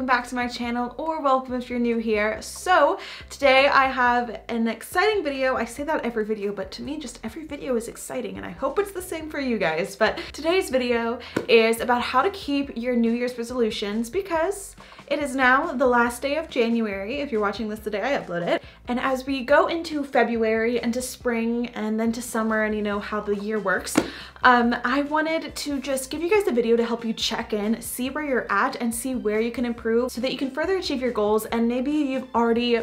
welcome back to my channel, or welcome if you're new here. So today I have an exciting video. I say that every video, but to me just every video is exciting, and I hope it's the same for you guys. But today's video is about how to keep your New Year's resolutions, because it is now the last day of January. If you're watching this the day I upload it. And as we go into February, into spring, and then to summer, and you know how the year works, I wanted to just give you guys a video to help you check in, see where you're at, and see where you can improve so that you can further achieve your goals. And maybe you've already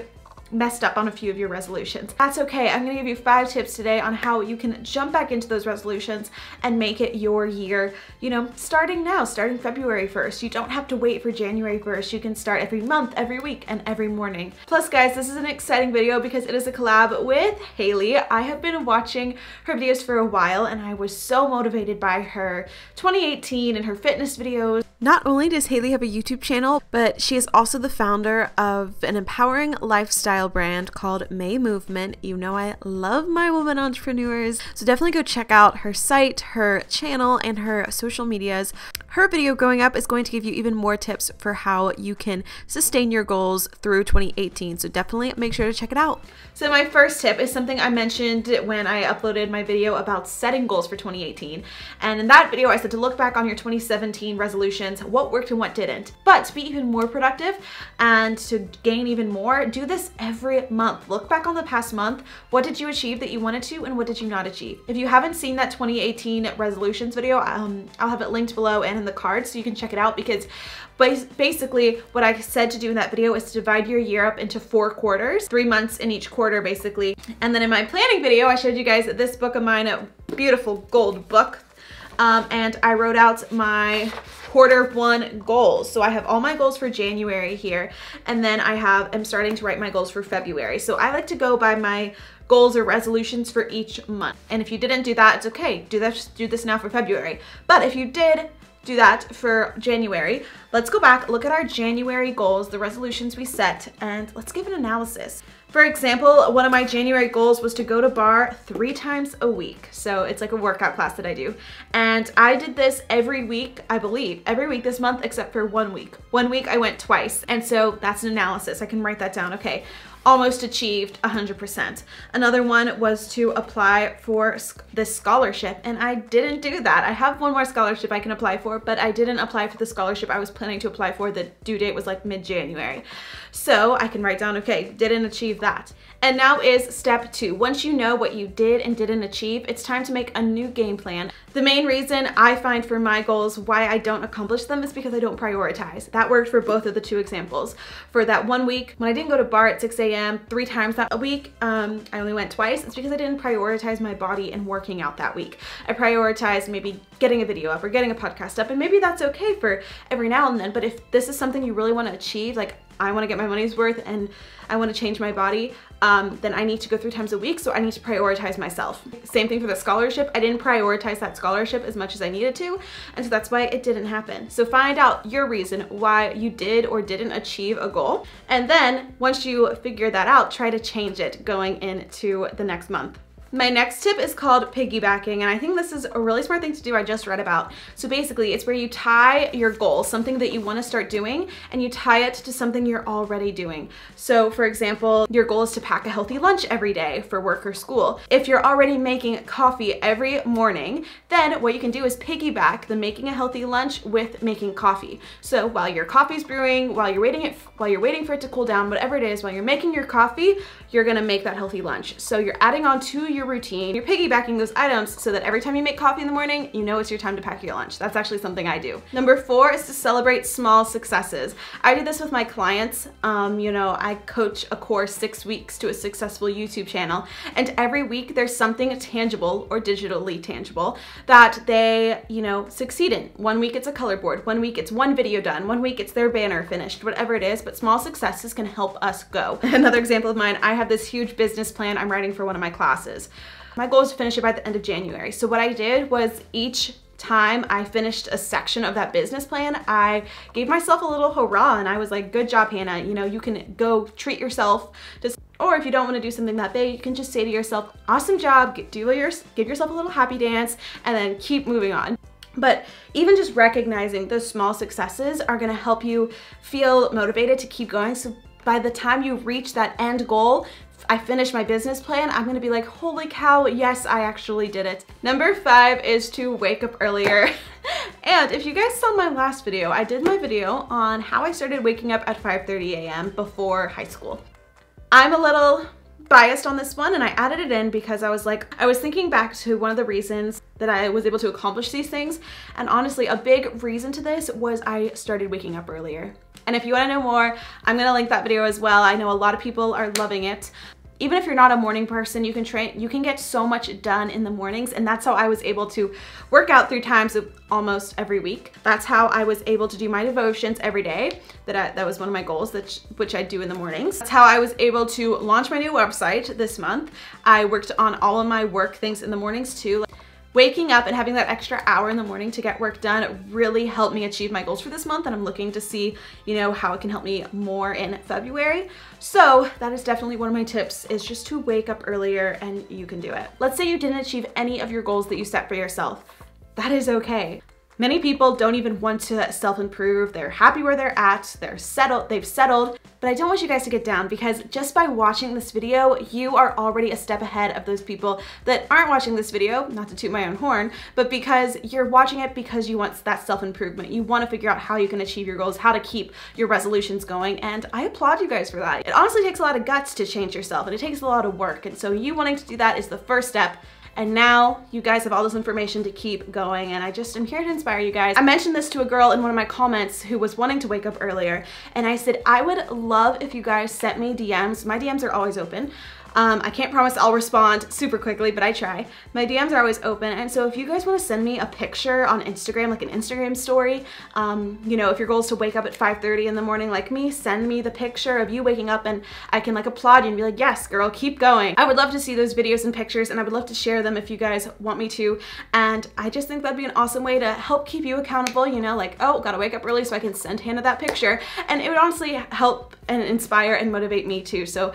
messed up on a few of your resolutions. That's okay. I'm gonna give you 5 tips today on how you can jump back into those resolutions and make it your year, you know, starting now, starting February 1st. You don't have to wait for January 1st. You can start every month, every week, and every morning. Plus guys, this is an exciting video because it is a collab with Haley. I have been watching her videos for a while, and I was so motivated by her 2018 and her fitness videos. Not only does Haley have a YouTube channel, but she is also the founder of an empowering lifestyle brand called May Movement. You know I love my women entrepreneurs, so definitely go check out her site, her channel, and her social medias. Her video going up is going to give you even more tips for how you can sustain your goals through 2018, so definitely make sure to check it out. So my first tip is something I mentioned when I uploaded my video about setting goals for 2018, and in that video I said to look back on your 2017 resolutions, what worked and what didn't. But to be even more productive and to gain even more, do this every month. Look back on the past month. What did you achieve that you wanted to, and what did you not achieve? If you haven't seen that 2018 resolutions video, I'll have it linked below and in the card so you can check it out, because basically what I said to do in that video is to divide your year up into 4 quarters, 3 months in each quarter basically. And then in my planning video, I showed you guys this book of mine, a beautiful gold book. And I wrote out my Q1 goals. So I have all my goals for January here, and then I'm starting to write my goals for February. So I like to go by my goals or resolutions for each month. And if you didn't do that, it's okay. Do this now for February. But if you did do that for January, let's go back, look at our January goals, the resolutions we set, and let's give an analysis. For example, one of my January goals was to go to bar 3 times a week. So it's like a workout class that I do. And I did this every week, I believe, every week this month except for 1 week. 1 week I went twice. And so that's an analysis. I can write that down. Okay. Almost achieved 100%. Another one was to apply for this scholarship, and I didn't do that. I have one more scholarship I can apply for, but I didn't apply for the scholarship I was planning to apply for. The due date was like mid-January. So I can write down, okay, didn't achieve that. And now is step 2. Once you know what you did and didn't achieve, it's time to make a new game plan. The main reason I find for my goals why I don't accomplish them is because I don't prioritize. That worked for both of the 2 examples. For that 1 week, when I didn't go to bar at 6 a.m. 3 times that week, I only went twice. It's because I didn't prioritize my body and working out that week. I prioritized maybe getting a video up or getting a podcast up, and maybe that's okay for every now and then. But if this is something you really want to achieve, like I want to get my money's worth and I want to change my body, then I need to go 3 times a week, so I need to prioritize myself. Same thing for the scholarship. I didn't prioritize that scholarship as much as I needed to, and so that's why it didn't happen. So find out your reason why you did or didn't achieve a goal, and then once you figure that out, try to change it going into the next month. My next tip is called piggybacking, and I think this is a really smart thing to do. I just read about. So basically it's where you tie your goal, something that you want to start doing, and you tie it to something you're already doing. So for example, your goal is to pack a healthy lunch every day for work or school. If you're already making coffee every morning, then what you can do is piggyback the making a healthy lunch with making coffee. So while your coffee's brewing, while you're waiting for it to cool down, whatever it is, while you're making your coffee, you're gonna make that healthy lunch. So you're adding on to your routine, you're piggybacking those items so that every time you make coffee in the morning, you know it's your time to pack your lunch. That's actually something I do. Number 4 is to celebrate small successes. I do this with my clients. You know, I coach a course 6 weeks to a successful YouTube channel, and every week there's something tangible or digitally tangible that they, you know, succeed in. 1 week it's a color board, 1 week it's 1 video done, 1 week it's their banner finished, whatever it is, but small successes can help us go. Another example of mine, I have this huge business plan I'm writing for one of my classes. My goal is to finish it by the end of January. So what I did was each time I finished a section of that business plan, I gave myself a little hurrah, and I was like, good job, Hannah. You know, you can go treat yourself. Or if you don't want to do something that big, you can just say to yourself, awesome job, give yourself a little happy dance, and then keep moving on. But even just recognizing those small successes are gonna help you feel motivated to keep going. So by the time you reach that end goal, I finish my business plan, I'm gonna be like, holy cow, yes, I actually did it. Number 5 is to wake up earlier. And if you guys saw my last video, I did my video on how I started waking up at 5:30 a.m. before high school. I'm a little biased on this one, and I added it in because I was thinking back to one of the reasons that I was able to accomplish these things, and honestly a big reason to this was I started waking up earlier. And if you want to know more, I'm gonna link that video as well. I know a lot of people are loving it. Even if you're not a morning person, you can get so much done in the mornings, and that's how I was able to work out 3 times almost every week. That's how I was able to do my devotions every day. That was one of my goals, which I do in the mornings. That's how I was able to launch my new website this month. I worked on all of my work things in the mornings too. Waking up and having that extra hour in the morning to get work done really helped me achieve my goals for this month, and I'm looking to see, you know, how it can help me more in February. So that is definitely one of my tips, is just to wake up earlier, and you can do it. Let's say you didn't achieve any of your goals that you set for yourself. That is okay. Many people don't even want to self-improve. They're happy where they're at, they've settled, but I don't want you guys to get down, because just by watching this video, you are already a step ahead of those people that aren't watching this video, not to toot my own horn, but because you're watching it because you want that self-improvement. You want to figure out how you can achieve your goals, how to keep your resolutions going, and I applaud you guys for that. It honestly takes a lot of guts to change yourself, and it takes a lot of work, and so you wanting to do that is the first step. And now you guys have all this information to keep going, and I just am here to inspire you guys. I mentioned this to a girl in one of my comments who was wanting to wake up earlier, and I said, I would love if you guys sent me DMs. My DMs are always open. I can't promise I'll respond super quickly, but I try. My DMs are always open, and so if you guys want to send me a picture on Instagram, like an Instagram story, you know, if your goal is to wake up at 5:30 in the morning like me, send me the picture of you waking up, and I can like applaud you and be like, yes girl, keep going. I would love to see those videos and pictures, and I would love to share them if you guys want me to, and I just think that'd be an awesome way to help keep you accountable, you know, like, oh, gotta wake up early so I can send Hannah that picture, and it would honestly help and inspire and motivate me too. So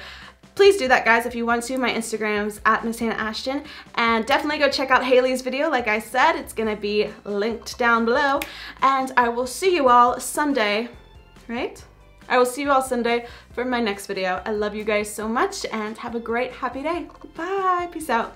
please do that, guys, if you want to. My Instagram's at Miss Hannah Ashton, and definitely go check out Haley's video. Like I said, it's gonna be linked down below, and I will see you all Sunday, right? I will see you all Sunday for my next video. I love you guys so much, and have a great, happy day. Bye, peace out.